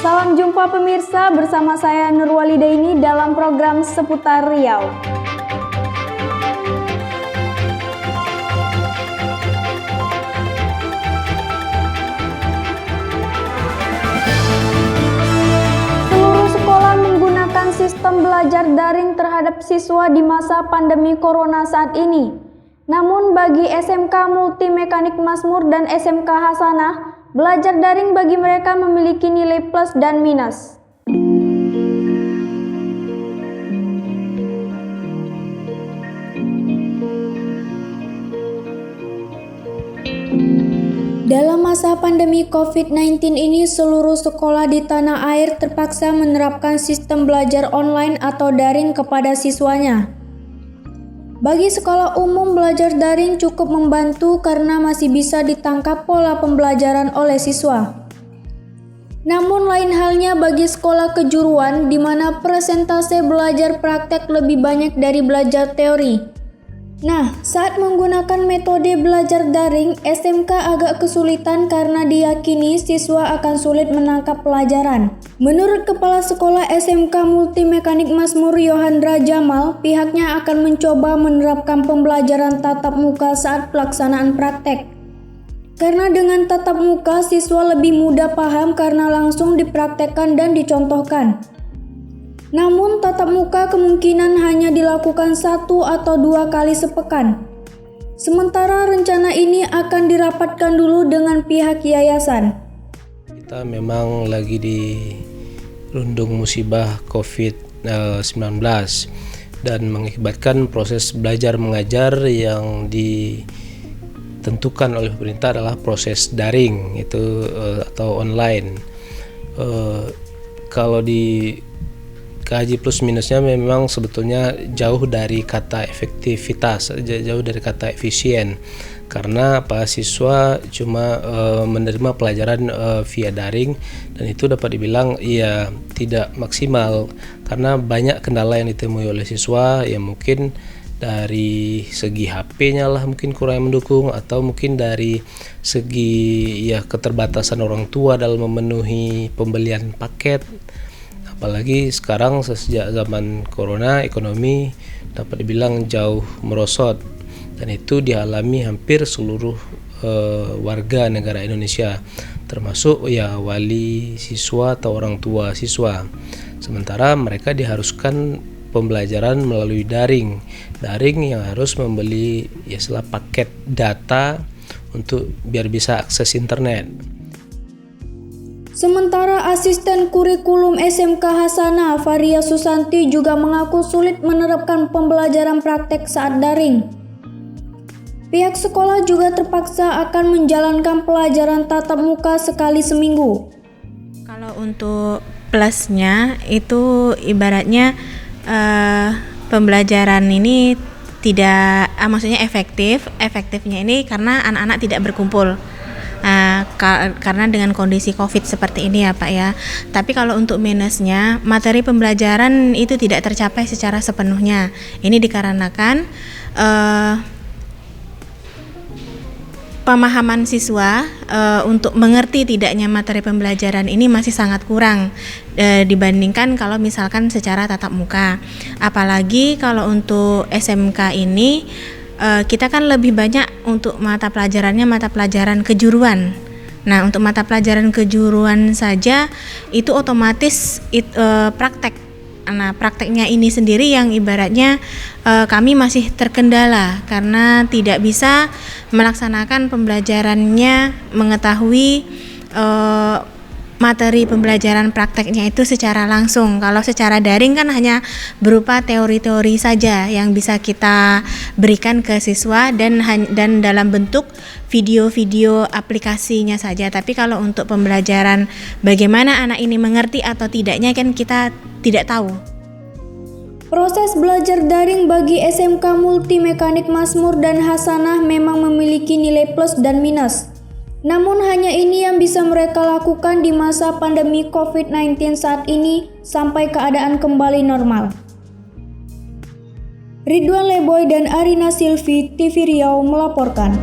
Salam jumpa pemirsa, bersama saya Nurwalidaini dalam program Seputar Riau. Seluruh sekolah menggunakan sistem belajar daring terhadap siswa di masa pandemi corona saat ini. Namun bagi SMK Multi Mekanik Mazmur dan SMK Hasanah, belajar daring bagi mereka memiliki nilai plus dan minus. Dalam masa pandemi COVID-19 ini, seluruh sekolah di tanah air terpaksa menerapkan sistem belajar online atau daring kepada siswanya. Bagi sekolah umum, belajar daring cukup membantu karena masih bisa ditangkap pola pembelajaran oleh siswa. Namun lain halnya bagi sekolah kejuruan di mana persentase belajar praktek lebih banyak dari belajar teori. Nah, saat menggunakan metode belajar daring, SMK agak kesulitan karena diyakini siswa akan sulit menangkap pelajaran. Menurut Kepala Sekolah SMK Multi Mekanik Mazmur Yohandra Jamal, pihaknya akan mencoba menerapkan pembelajaran tatap muka saat pelaksanaan praktek. Karena dengan tatap muka, siswa lebih mudah paham karena langsung dipraktekkan dan dicontohkan. Namun tatap muka kemungkinan hanya dilakukan 1 atau 2 kali sepekan. Sementara rencana ini akan dirapatkan dulu dengan pihak yayasan. Kita memang lagi di rundung musibah COVID-19 dan mengakibatkan proses belajar mengajar yang ditentukan oleh pemerintah adalah proses daring itu atau online. Kalau di kaji plus minusnya memang sebetulnya jauh dari kata efektivitas, jauh dari kata efisien, karena siswa cuma menerima pelajaran via daring dan itu dapat dibilang tidak maksimal karena banyak kendala yang ditemui oleh siswa, ya mungkin dari segi HP-nya lah mungkin kurang mendukung, atau mungkin dari segi keterbatasan orang tua dalam memenuhi pembelian paket. Apalagi sekarang sejak zaman corona, ekonomi dapat dibilang jauh merosot dan itu dialami hampir seluruh warga negara Indonesia, termasuk wali siswa atau orang tua siswa. Sementara mereka diharuskan pembelajaran melalui daring yang harus membeli paket data untuk biar bisa akses internet. Sementara asisten kurikulum SMK Hasanah, Faria Susanti, juga mengaku sulit menerapkan pembelajaran praktek saat daring. Pihak sekolah juga terpaksa akan menjalankan pelajaran tatap muka sekali seminggu. Kalau untuk plusnya itu ibaratnya pembelajaran ini tidak, maksudnya efektifnya ini karena anak-anak tidak berkumpul. Karena dengan kondisi COVID seperti ini ya Pak ya. Tapi kalau untuk minusnya, materi pembelajaran itu tidak tercapai secara sepenuhnya. Ini dikarenakan pemahaman siswa untuk mengerti tidaknya materi pembelajaran ini masih sangat kurang dibandingkan kalau misalkan secara tatap muka. Apalagi kalau untuk SMK ini kita kan lebih banyak untuk mata pelajaran kejuruan. Nah, untuk mata pelajaran kejuruan saja itu otomatis praktek. Nah, prakteknya ini sendiri yang ibaratnya kami masih terkendala karena tidak bisa melaksanakan pembelajarannya, mengetahui materi pembelajaran prakteknya itu secara langsung. Kalau secara daring kan hanya berupa teori-teori saja yang bisa kita berikan ke siswa dan dalam bentuk video-video aplikasinya saja. Tapi kalau untuk pembelajaran bagaimana anak ini mengerti atau tidaknya kan kita tidak tahu. Proses belajar daring bagi SMK Multi Mekanik Mazmur dan Hasanah memang memiliki nilai plus dan minus. Namun hanya ini yang bisa mereka lakukan di masa pandemi COVID-19 saat ini sampai keadaan kembali normal. Ridwan Leboy dan Arina Silvi, TV Riau melaporkan.